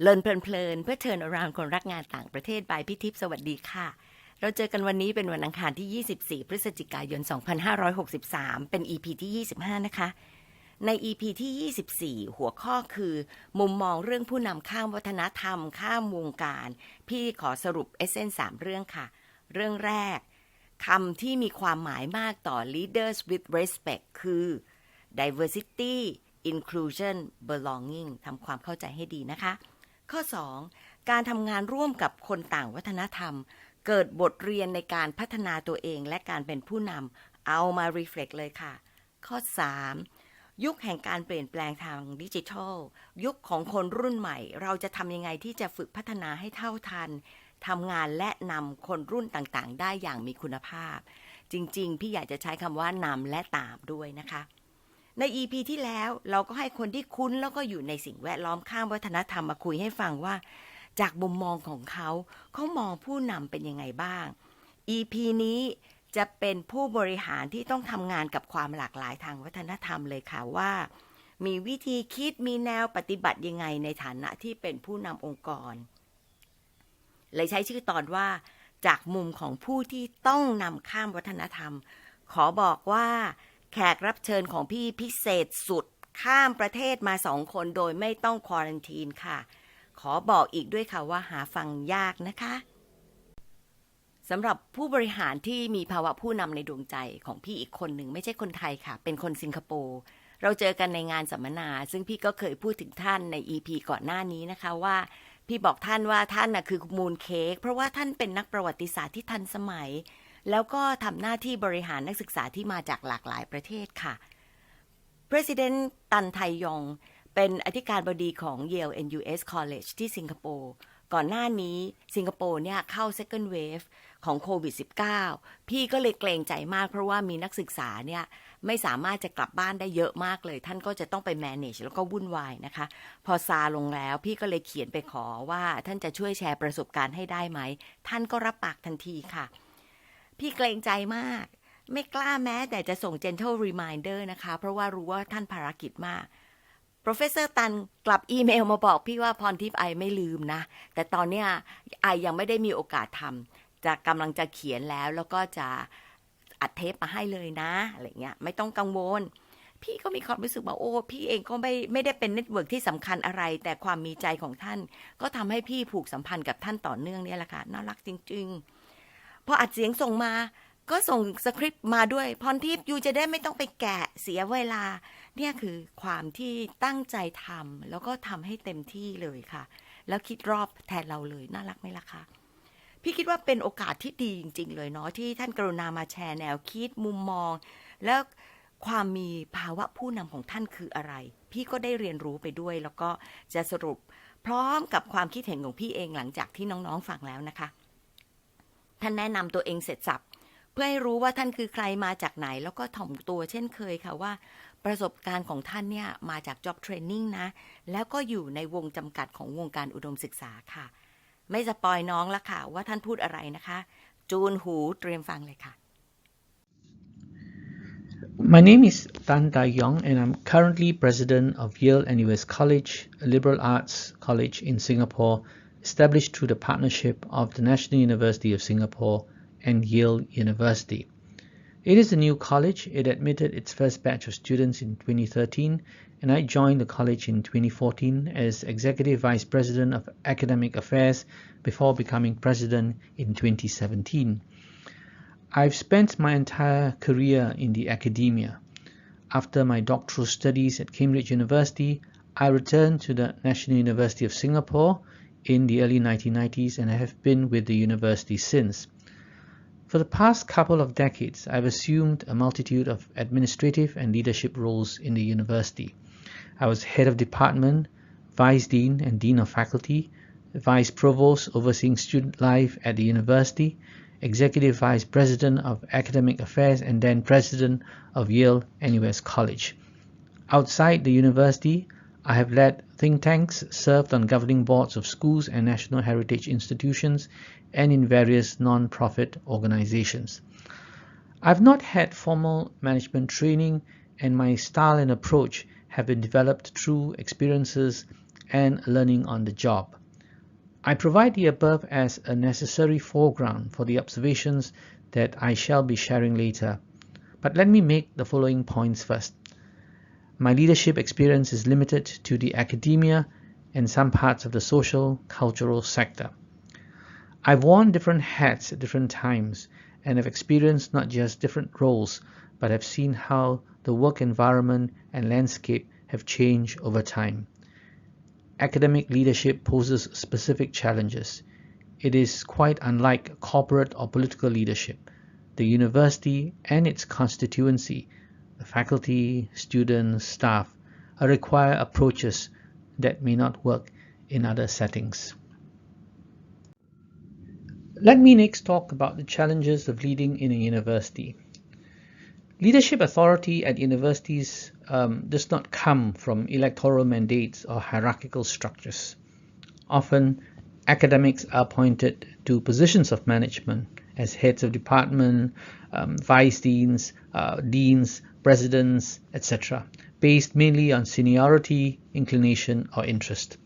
Learn Plern Plern เพื่อ Turn Around คนรักงานต่างประเทศ by PTip สวัสดีค่ะเราเจอกันวันนี้เป็นวันอังคารที่24พฤศจิกายน2563เป็น EP ที่25นะคะใน EP ที่24หัวข้อคือมุมมองเรื่องผู้นำข้ามวัฒนธรรมข้ามวงการพี่ขอสรุปเอเซน3เรื่องค่ะเรื่องแรกคำที่มีความหมายมากต่อ leaders with respect คือ diversity inclusion belonging ทำความเข้าใจให้ดีนะคะข้อ2การทำงานร่วมกับคนต่างวัฒนธรรมเกิดบทเรียนในการพัฒนาตัวเองและการเป็นผู้นำเอามา reflect เลยค่ะข้อ3ยุคแห่งการเปลี่ยนแปลงทางดิจิทัลยุคของคนรุ่นใหม่เราจะทำยังไงที่จะฝึกพัฒนาให้เท่าทันทำงานและนำคนรุ่นต่างๆได้อย่างมีคุณภาพจริงๆพี่อยากจะใช้คำว่านำและตามด้วยนะคะใน EP ที่แล้วเราก็ให้คนที่คุ้นแล้วก็อยู่ในสิ่งแวดล้อมข้ามวัฒนธรรมมาคุยให้ฟังว่าจากมุมมองของเขามองผู้นำเป็นยังไงบ้าง EP นี้จะเป็นผู้บริหารที่ต้องทำงานกับความหลากหลายทางวัฒนธรรมเลยค่ะว่ามีวิธีคิดมีแนวปฏิบัติยังไงในฐานะที่เป็นผู้นำองค์กรเลยใช้ชื่อตอนว่าจากมุมของผู้ที่ต้องนำข้ามวัฒนธรรมขอบอกว่าแขกรับเชิญของพี่พิเศษสุดข้ามประเทศมา2คนโดยไม่ต้องควอรันทีนค่ะขอบอกอีกด้วยค่ะว่าหาฟังยากนะคะสำหรับผู้บริหารที่มีภาวะผู้นำในดวงใจของพี่อีกคนหนึ่งไม่ใช่คนไทยค่ะเป็นคนสิงคโปร์เราเจอกันในงานสัมมนาซึ่งพี่ก็เคยพูดถึงท่านใน EP ก่อนหน้านี้นะคะว่าพี่บอกท่านว่าท่านน่ะคือมูนเค้กเพราะว่าท่านเป็นนักประวัติศาสตร์ที่ทันสมัยแล้วก็ทำหน้าที่บริหารนักศึกษาที่มาจากหลากหลายประเทศค่ะ President ตันไทยองเป็นอธิการบดีของ Yale NUS College ที่สิงคโปร์ก่อนหน้านี้สิงคโปร์เนี่ยเข้า second wave ของโควิด -19 พี่ก็เลยเกรงใจมากเพราะว่ามีนักศึกษาเนี่ยไม่สามารถจะกลับบ้านได้เยอะมากเลยท่านก็จะต้องไป manage แล้วก็วุ่นวายนะคะพอซาลงแล้วพี่ก็เลยเขียนไปขอว่าท่านจะช่วยแชร์ประสบการณ์ให้ได้ไหมท่านก็รับปากทันทีค่ะพี่เกรงใจมากไม่กล้าแม้แต่จะส่ง gentle reminder นะคะเพราะว่ารู้ว่าท่านภารกิจมากProfessor ตันกลับอีเมลมาบอกพี่ว่าพรทิพย์ไอไม่ลืมนะแต่ตอนเนี้ยไอยังไม่ได้มีโอกาสทำจะกำลังจะเขียนแล้วก็จะอัดเทปมาให้เลยนะอะไรเงี้ยไม่ต้องกังวลพี่ก็มีความรู้สึกว่าโอ้พี่เองก็ไม่ได้เป็นเน็ตเวิร์กที่สำคัญอะไรแต่ความมีใจของท่านก็ทำให้พี่ผูกสัมพันธ์กับท่านต่อเนื่องเนี่ยแหละค่ะน่ารักจริงๆพออัดเสียงส่งมาก็ส่งสคริปต์มาด้วยพรทิพย์ยูจะได้ไม่ต้องไปแกะเสียเวลาเนี่ยคือความที่ตั้งใจทำแล้วก็ทำให้เต็มที่เลยค่ะแล้วคิดรอบแทนเราเลยน่ารักไหมล่ะคะพี่คิดว่าเป็นโอกาสที่ดีจริงๆเลยเนาะที่ท่านกรุณามาแชร์แนวคิดมุมมองแล้วความมีภาวะผู้นำของท่านคืออะไรพี่ก็ได้เรียนรู้ไปด้วยแล้วก็จะสรุปพร้อมกับความคิดเห็นของพี่เองหลังจากที่น้องๆฟังแล้วนะคะท่านแนะนำตัวเองเสร็จสับเพื่อให้รู้ว่าท่านคือใครมาจากไหนแล้วก็ถ่อมตัวเช่นเคยค่ะว่าประสบการณ์ของท่านเนี่ยมาจาก job training นะแล้วก็อยู่ในวงจำกัดของวงการอุดมศึกษาค่ะไม่สปอยน้องละค่ะว่าท่านพูดอะไรนะคะจูนหูเตรียมฟังเลยค่ะ My name is Tan Tae-yong and I'm currently president of Yale NUS College, a liberal arts college in Singapore established through the partnership of the National University of Singapore and Yale University. It is a new college. It admitted its first batch of students in 2013 and I joined the college in 2014 as Executive Vice President of Academic Affairs before becoming President in 2017. I've spent my entire career in the academia. After my doctoral studies at Cambridge University, I returned to the National University of Singapore in the early 1990s and I have been with the university since. For the past couple of decades, I've assumed a multitude of administrative and leadership roles in the university. I was head of department, vice dean and dean of faculty, vice provost overseeing student life at the university, executive vice president of academic affairs and then president of Yale NUS College. Outside the university, I have led think tanks, served on governing boards of schools and national heritage institutions, and in various non-profit organizations. I've not had formal management training, and my style and approach have been developed through experiences and learning on the job. I provide the above as a necessary foreground for the observations that I shall be sharing later. But let me make the following points first. My leadership experience is limited to the academia and some parts of the social, cultural sector. I've worn different hats at different times and have experienced not just different roles, but have seen how the work environment and landscape have changed over time. Academic leadership poses specific challenges. It is quite unlike corporate or political leadership. The university and its constituency, the faculty, students, staff, require approaches that may not work in other settings. Let me next talk about the challenges of leading in a university. Leadership authority at universities does not come from electoral mandates or hierarchical structures. Often, academics are appointed to positions of management as heads of department, vice deans, deans, presidents, etc., based mainly on seniority, inclination, or interest.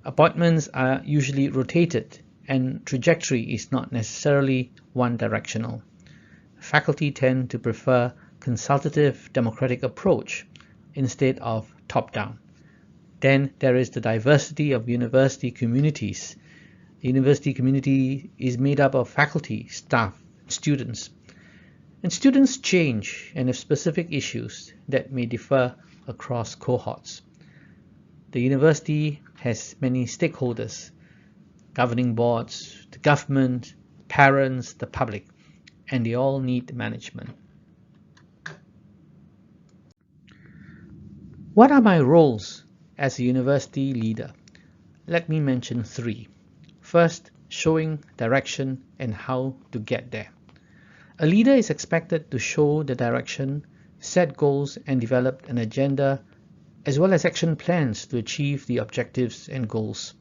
Appointments are usually rotated, and trajectory is not necessarily one-directional. Faculty tend to prefer consultative democratic approach instead of top-down. Then there is the diversity of university communities. The university community is made up of faculty, staff, students. And students change and have specific issues that may differ across cohorts. The university has many stakeholders: governing boards, the government, parents, the public, and they all need management. What are my roles as a university leader? Let me mention three. First, showing direction and how to get there. A leader is expected to show the direction, set goals, and develop an agenda, as well as action plans to achieve the objectives and goals.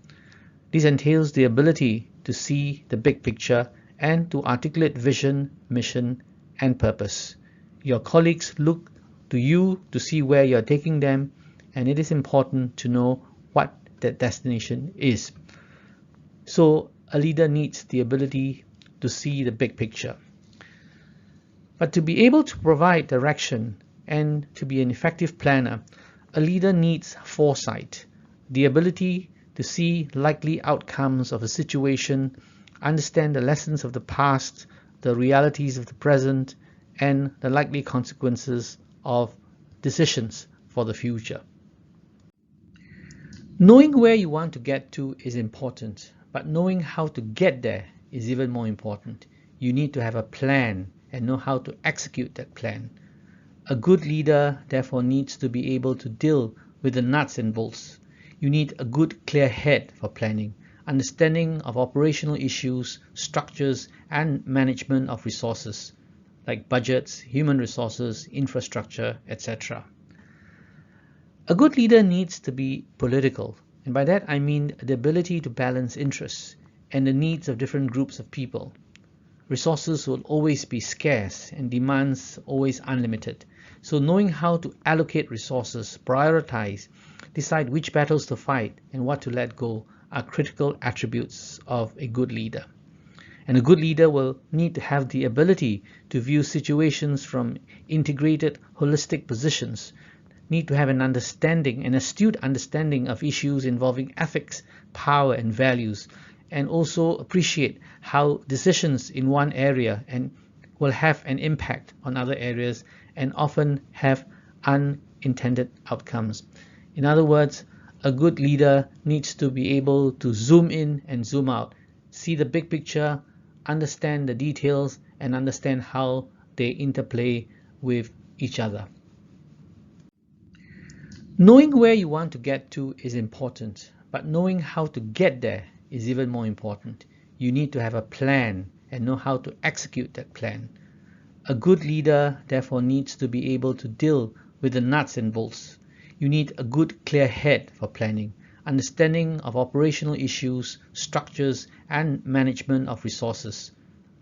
This entails the ability to see the big picture and to articulate vision, mission, and purpose. Your colleagues look to you to see where you're taking them, and it is important to know what that destination is. So a leader needs the ability to see the big picture. But to be able to provide direction and to be an effective planner, a leader needs foresight, the ability to see likely outcomes of a situation, understand the lessons of the past, the realities of the present, and the likely consequences of decisions for the future. Knowing where you want to get to is important, but knowing how to get there is even more important. You need to have a plan and know how to execute that plan. A good leader, therefore, needs to be able to deal with the nuts and bolts. You need a good, clear head for planning, understanding of operational issues, structures, and management of resources, like budgets, human resources, infrastructure, etc. A good leader needs to be political, and by that I mean the ability to balance interests and the needs of different groups of people. Resources will always be scarce and demands always unlimited. So knowing how to allocate resources, prioritize, decide which battles to fight and what to let go are critical attributes of a good leader. And a good leader will need to have the ability to view situations from integrated, holistic positions, need to have an astute understanding of issues involving ethics, power, and values, and also appreciate how decisions in one area will have an impact on other areas and often have unintended outcomes. In other words, a good leader needs to be able to zoom in and zoom out, see the big picture, understand the details, and understand how they interplay with each other. Knowing where you want to get to is important, but knowing how to get there is even more important. You need to have a plan and know how to execute that plan. A good leader, therefore, needs to be able to deal with the nuts and bolts. You need a good, clear head for planning, understanding of operational issues, structures, and management of resources,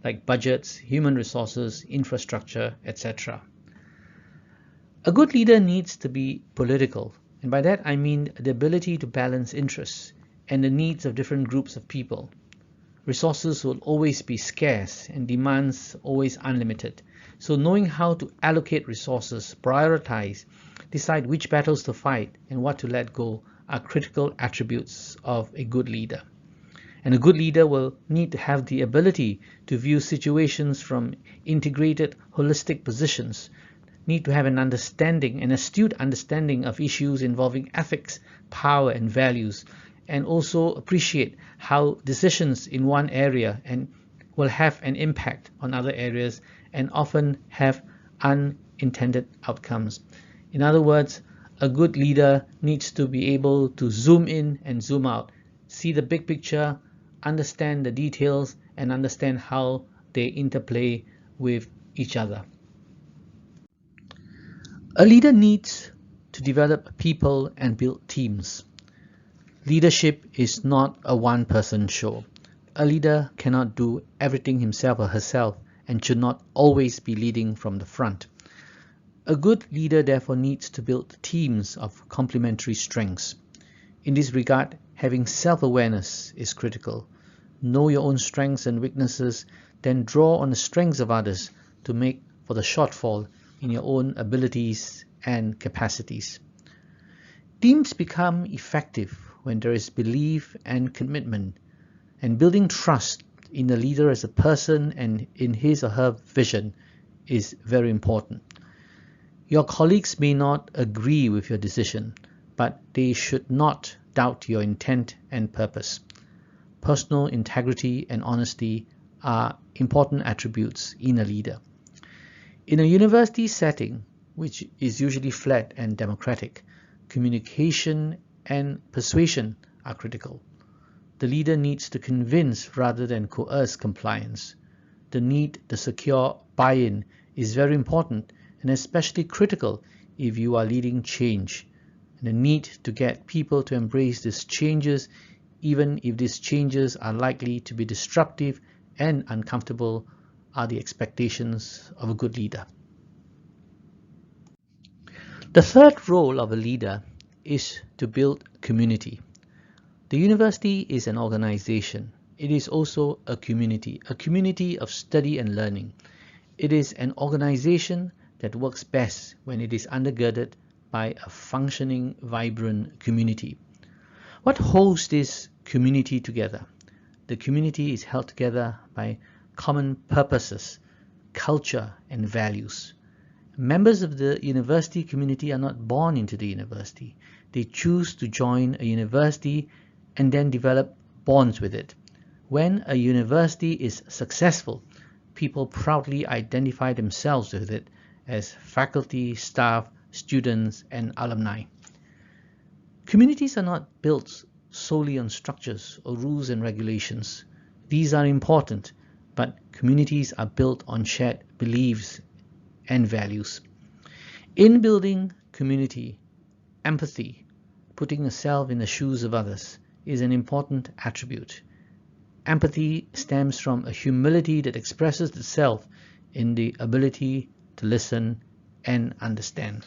like budgets, human resources, infrastructure, etc. A good leader needs to be political, And by that I mean the ability to balance interests and the needs of different groups of people. Resources will always be scarce and demands always unlimited. So knowing how to allocate resources, prioritize, decide which battles to fight and what to let go are critical attributes of a good leader. And a good leader will need to have the ability to view situations from integrated, holistic positions, need to have an astute understanding of issues involving ethics, power and values, and also appreciate how decisions in one area will have an impact on other areas and often have unintended outcomes. In other words, a good leader needs to be able to zoom in and zoom out, see the big picture, understand the details, and understand how they interplay with each other. A leader needs to develop people and build teams. Leadership is not a one-person show. A leader cannot do everything himself or herself and should not always be leading from the front. A good leader therefore needs to build teams of complementary strengths. In this regard, having self-awareness is critical. Know your own strengths and weaknesses, then draw on the strengths of others to make for the shortfall in your own abilities and capacities. Teams become effective when there is belief and commitment, and building trust in the leader as a person and in his or her vision is very important. Your colleagues may not agree with your decision, but they should not doubt your intent and purpose. Personal integrity and honesty are important attributes in a leader. In a university setting, which is usually flat and democratic, communication and persuasion are critical. The leader needs to convince rather than coerce compliance. The need to secure buy-in is very important and especially critical if you are leading change. And the need to get people to embrace these changes, even if these changes are likely to be disruptive and uncomfortable, are the expectations of a good leader. The third role of a leader is to build community. The university is an organization. It is also a community of study and learning. It is an organization that works best when it is undergirded by a functioning, vibrant community. What holds this community together? The community is held together by common purposes, culture, and values. Members of the university community are not born into the university. They choose to join a university and then develop bonds with it. When a university is successful, people proudly identify themselves with it as faculty, staff, students, and alumni. Communities are not built solely on structures or rules and regulations. These are important, but communities are built on shared beliefs and values. In building community, empathy, putting yourself in the shoes of others, is an important attribute. Empathy stems from a humility that expresses itself in the ability to listen and understand.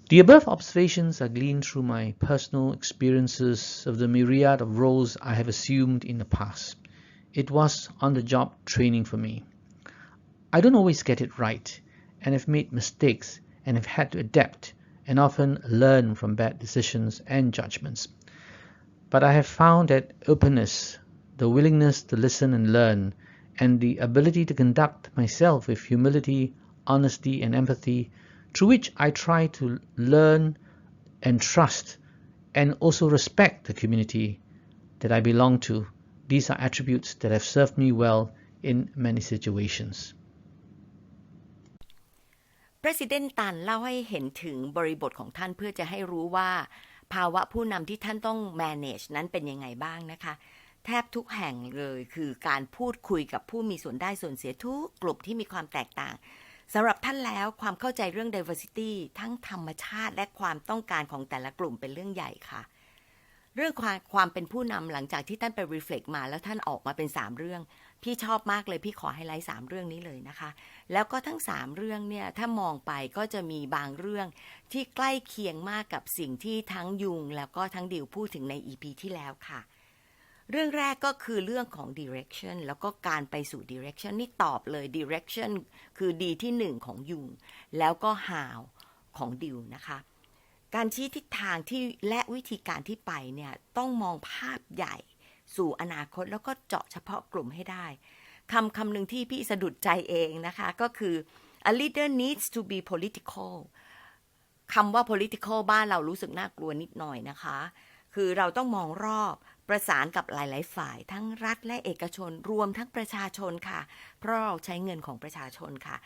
The above observations are gleaned through my personal experiences of the myriad of roles I have assumed in the past. It was on-the-job training for me. I don't always get it right, and have made mistakes and have had to adapt and often learn from bad decisions and judgments. But I have found that openness, the willingness to listen and learn, and the ability to conduct myself with humility, honesty, and empathy, through which I try to learn and trust and also respect the community that I belong to. These are attributes that have served me well in many situations. President ตันเล่าให้เห็นถึงบริบทของท่านเพื่อจะให้รู้ว่าภาวะผู้นำที่ท่านต้อง manage นั้นเป็นยังไงบ้างนะคะแทบทุกแห่งเลยคือการพูดคุยกับผู้มีส่วนได้ส่วนเสียทุกกลุ่มที่มีความแตกต่างสำหรับท่านแล้วความเข้าใจเรื่อง diversity ทั้งธรรมชาติและความต้องการของแต่ละกลุ่มเป็นเรื่องใหญ่ค่ะเรื่องความเป็นผู้นำหลังจากที่ท่านไป reflect มาแล้วท่านออกมาเป็น3เรื่อง พี่ชอบมากเลยพี่ขอไฮไลท์3เรื่องนี้เลยนะคะแล้วก็ทั้ง3เรื่องเนี่ยถ้ามองไปก็จะมีบางเรื่องที่ใกล้เคียงมากกับสิ่งที่ทั้งยุงแล้วก็ทั้งดิวพูดถึงใน EP ที่แล้วค่ะเรื่องแรกก็คือเรื่องของ direction แล้วก็การไปสู่ direction นี่ตอบเลย direction คือดีที่1ของยุงแล้วก็ how ของดิวนะคะการชี้ทิศทางที่และวิธีการที่ไปเนี่ยต้องมองภาพใหญ่สู่อนาคตแล้วก็เจาะเฉพาะกลุ่มให้ได้คำหนึ่งที่พี่สะดุดใจเองนะคะก็คือ a leader needs to be political คำว่า political บ้านเรารู้สึกน่ากลัวนิดหน่อยนะคะคือเราต้องมองรอบประสานกับหลายๆฝ่ายทั้งรัฐและเอกชนรวมทั้งประชาชนค่ะเพราะเราใช้เงินของประชาชนค่ะ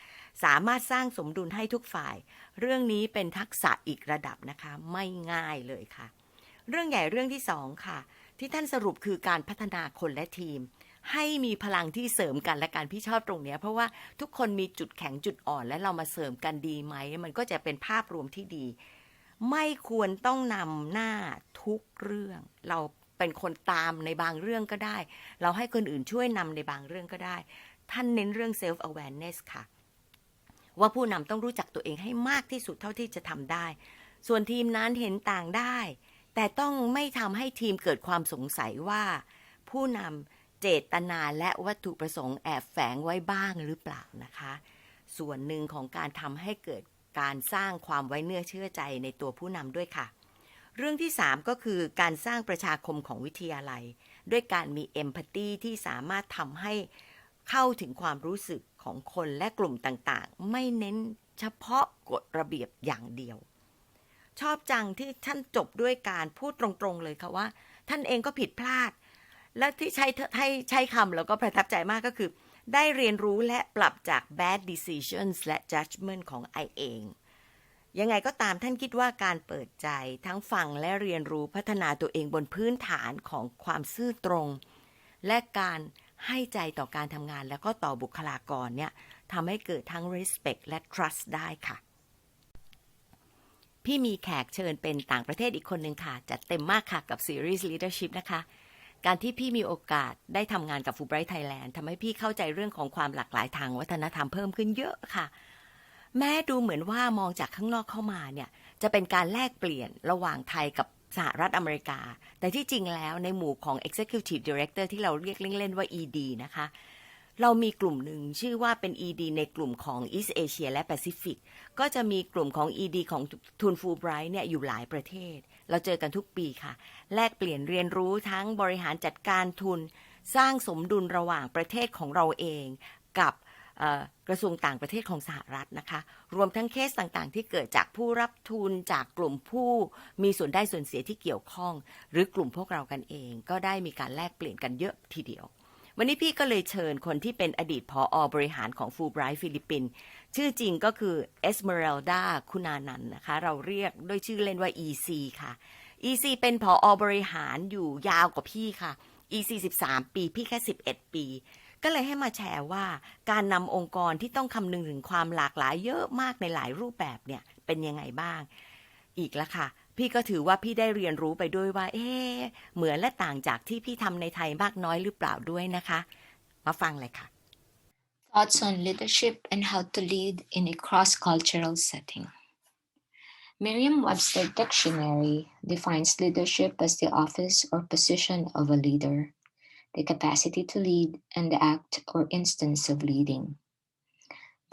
สามารถสร้างสมดุลให้ทุกฝ่ายเรื่องนี้เป็นทักษะอีกระดับนะคะไม่ง่ายเลยค่ะเรื่องใหญ่เรื่องที่2ค่ะที่ท่านสรุปคือการพัฒนาคนและทีมให้มีพลังที่เสริมกันและการพี่ชอบตรงนี้เพราะว่าทุกคนมีจุดแข็งจุดอ่อนและเรามาเสริมกันดีไหมมันก็จะเป็นภาพรวมที่ดีไม่ควรต้องนำหน้าทุกเรื่องเราเป็นคนตามในบางเรื่องก็ได้เราให้คนอื่นช่วยนำในบางเรื่องก็ได้ท่านเน้นเรื่อง self awareness ค่ะว่าผู้นำต้องรู้จักตัวเองให้มากที่สุดเท่าที่จะทำได้ส่วนทีมนั้นเห็นต่างได้แต่ต้องไม่ทำให้ทีมเกิดความสงสัยว่าผู้นำเจตนาและวัตถุประสงค์แอบแฝงไว้บ้างหรือเปล่านะคะส่วนหนึ่งของการทำให้เกิดการสร้างความไว้เนื้อเชื่อใจในตัวผู้นำด้วยค่ะเรื่องที่3ก็คือการสร้างประชาคมของวิทยาลัยด้วยการมีเอมพัตตีที่สามารถทำให้เข้าถึงความรู้สึกของคนและกลุ่มต่างๆไม่เน้นเฉพาะกฎระเบียบอย่างเดียวชอบจังที่ท่านจบด้วยการพูดตรงๆเลยค่ะว่าท่านเองก็ผิดพลาดและที่ใช้คำแล้วก็ประทับใจมากก็คือได้เรียนรู้และปรับจาก bad decisions และ judgment ของไอเองยังไงก็ตามท่านคิดว่าการเปิดใจทั้งฟังและเรียนรู้พัฒนาตัวเองบนพื้นฐานของความซื่อตรงและการให้ใจต่อการทำงานแล้วก็ต่อบุคลากรเนี่ยทำให้เกิดทั้ง respect และ trust ได้ค่ะพี่มีแขกเชิญเป็นต่างประเทศอีกคนหนึ่งค่ะจัดเต็มมากค่ะกับซีรีส์ leadership นะคะการที่พี่มีโอกาสได้ทำงานกับ Fulbright Thailand ทำให้พี่เข้าใจเรื่องของความหลากหลายทางวัฒนธรรมเพิ่มขึ้นเยอะค่ะแม้ดูเหมือนว่ามองจากข้างนอกเข้ามาเนี่ยจะเป็นการแลกเปลี่ยนระหว่างไทยกับสหรัฐอเมริกาแต่ที่จริงแล้วในหมู่ของ Executive Director ที่เราเรียกเล่นๆว่า ED นะคะเรามีกลุ่มหนึ่งชื่อว่าเป็น ED ในกลุ่มของ East Asia และ Pacific ก็จะมีกลุ่มของ ED ของทุน Fulbright เนี่ยอยู่หลายประเทศเราเจอกันทุกปีค่ะแลกเปลี่ยนเรียนรู้ทั้งบริหารจัดการทุนสร้างสมดุลระหว่างประเทศของเราเองกับกระทรวงต่างประเทศของสหรัฐนะคะรวมทั้งเคสต่างๆที่เกิดจากผู้รับทุนจากกลุ่มผู้มีส่วนได้ส่วนเสียที่เกี่ยวข้องหรือกลุ่มพวกเรากันเองก็ได้มีการแลกเปลี่ยนกันเยอะทีเดียววันนี้พี่ก็เลยเชิญคนที่เป็นอดีตผอ.บริหารของ Fulbright ฟิลิปปินส์ชื่อจริงก็คือเอสเมอรัลดาคุณานันท์นะคะเราเรียกด้วยชื่อเล่นว่า EC ค่ะ EC เป็นผอ.บริหารอยู่ยาวกว่าพี่ค่ะ EC 13 ปีพี่แค่11 ปีก็เลยให้มาแชร์ว่าการนำองค์กรที่ต้องคำนึงถึงความหลากหลายเยอะมากในหลายรูปแบบเนี่ยเป็นยังไงบ้างอีกละค่ะพี่ก็ถือว่าพี่ได้เรียนรู้ไปด้วยว่าเหมือนและต่างจากที่พี่ทำในไทยมากน้อยหรือเปล่าด้วยนะคะมาฟังเลยค่ะ Thoughts on leadership and how to lead in a cross-cultural setting. Merriam-Webster Dictionary defines leadership as the office or position of a leader.The capacity to lead and the act or instance of leading.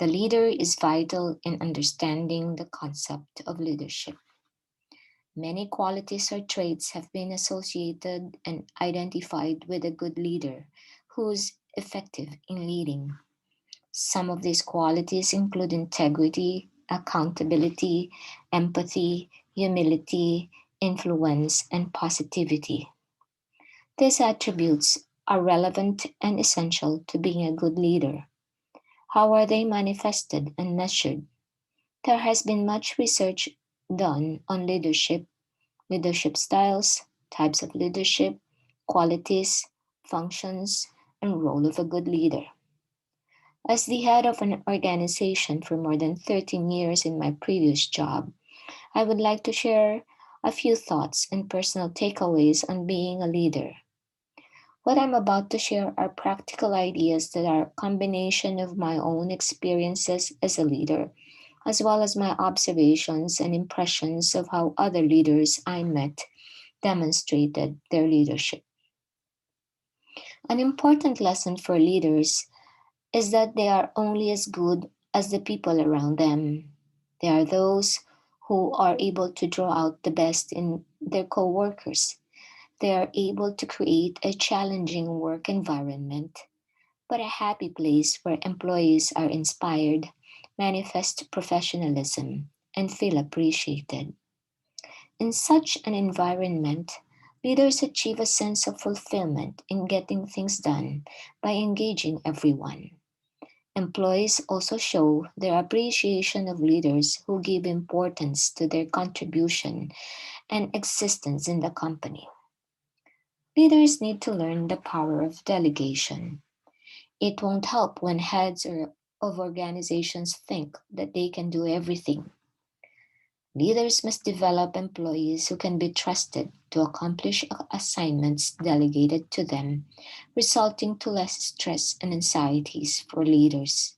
The leader is vital in understanding the concept of leadership. Many qualities or traits have been associated and identified with a good leader who is effective in leading. Some of these qualities include integrity, accountability, empathy, humility, influence, and positivity.These attributes are relevant and essential to being a good leader. How are they manifested and measured? There has been much research done on leadership styles, types of leadership, qualities, functions, and role of a good leader. As the head of an organization for more than 13 years in my previous job, I would like to share a few thoughts and personal takeaways on being a leader. What I'm about to share are practical ideas that are a combination of my own experiences as a leader, as well as my observations and impressions of how other leaders I met demonstrated their leadership. An important lesson for leaders is that they are only as good as the people around them. They are those who are able to draw out the best in their co-workers. They are able to create a challenging work environment, but a happy place where employees are inspired, manifest professionalism, and feel appreciated. In such an environment, leaders achieve a sense of fulfillment in getting things done by engaging everyone. Employees also show their appreciation of leaders who give importance to their contribution and existence in the company. Leaders need to learn the power of delegation. It won't help when heads of organizations think that they can do everything. Leaders must develop employees who can be trusted to accomplish assignments delegated to them, resulting to less stress and anxieties for leaders.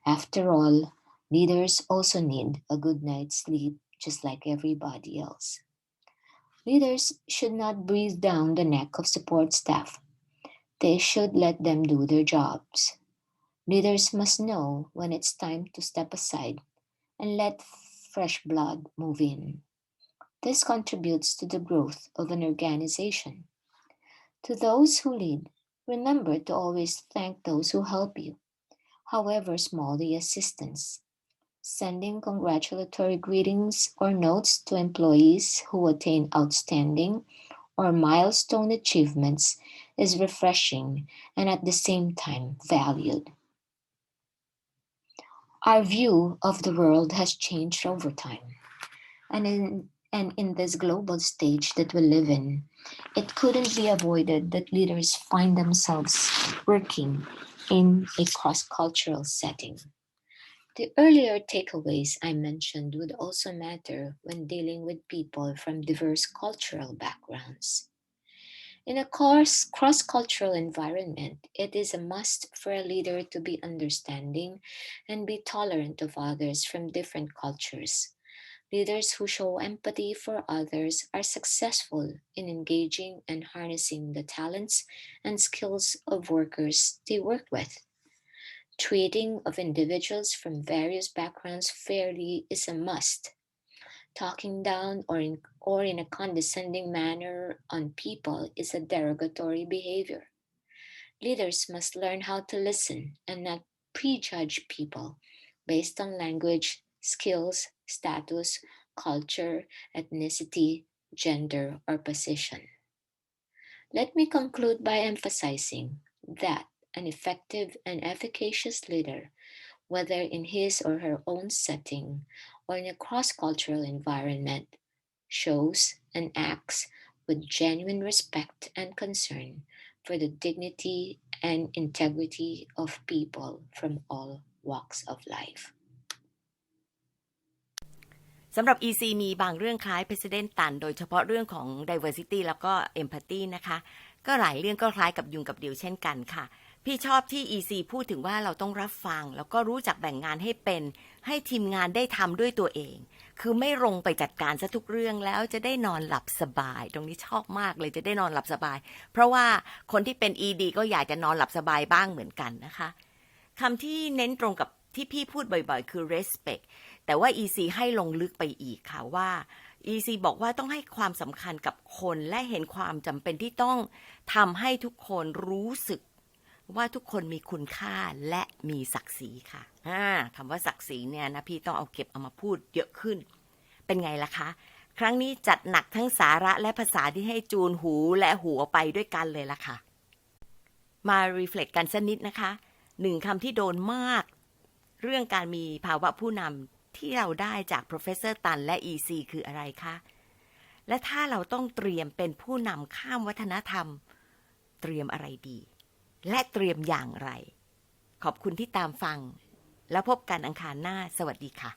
After all, leaders also need a good night's sleep just like everybody else. Leaders should not breathe down the neck of support staff. They should let them do their jobs. Leaders must know when it's time to step aside and let fresh blood move in. This contributes to the growth of an organization. To those who lead, remember to always thank those who help you, however small the assistance. Sending congratulatory greetings or notes to employees who attain outstanding or milestone achievements is refreshing and at the same time valued. Our view of the world has changed over time, and in this global stage that we live in, it couldn't be avoided that leaders find themselves working in a cross-cultural setting. The earlier takeaways I mentioned would also matter when dealing with people from diverse cultural backgrounds. In a cross-cultural environment, it is a must for a leader to be understanding and be tolerant of others from different cultures. Leaders who show empathy for others are successful in engaging and harnessing the talents and skills of workers they work with. Treating of individuals from various backgrounds fairly is a must. Talking down or in a condescending manner on people is a derogatory behavior. Leaders must learn how to listen and not prejudge people based on language, skills, status, culture, ethnicity, gender, or position. Let me conclude by emphasizing that an effective and efficacious leader, whether in his or her own setting or in a cross-cultural environment, shows and acts with genuine respect and concern for the dignity and integrity of people from all walks of life. สำหรับ EC มีบางเรื่องคล้าย President ตันโดยเฉพาะเรื่องของ Diversity แล้วก็ Empathy นะคะก็หลายเรื่องก็คล้ายกับยุงกับเดี่ยวเช่นกันค่ะพี่ชอบที่ EC พูดถึงว่าเราต้องรับฟังแล้วก็รู้จักแบ่งงานให้เป็นให้ทีมงานได้ทำด้วยตัวเองคือไม่ลงไปจัดการซะทุกเรื่องแล้วจะได้นอนหลับสบายตรงนี้ชอบมากเลยจะได้นอนหลับสบายเพราะว่าคนที่เป็น ED ก็อยากจะนอนหลับสบายบ้างเหมือนกันนะคะคำที่เน้นตรงกับที่พี่พูดบ่อยๆคือ respect แต่ว่า EC ให้ลงลึกไปอีกค่ะว่า EC บอกว่าต้องให้ความสำคัญกับคนและเห็นความจำเป็นที่ต้องทำให้ทุกคนรู้สึกว่าทุกคนมีคุณค่าและมีศักดิ์ศรีค่ะคำว่าศักดิ์ศรีเนี่ยนะพี่ต้องเอามาพูดเยอะขึ้นเป็นไงล่ะคะครั้งนี้จัดหนักทั้งสาระและภาษาที่ให้จูนหูและหัวไปด้วยกันเลยล่ะค่ะมารีเฟล็กกันสักนิดนะคะ1คำที่โดนมากเรื่องการมีภาวะผู้นำที่เราได้จาก Professor ตันและ EC คืออะไรคะและถ้าเราต้องเตรียมเป็นผู้นำข้ามวัฒนธรรมเตรียมอะไรดีและเตรียมอย่างไรขอบคุณที่ตามฟังแล้วพบกันอังคารหน้าสวัสดีค่ะ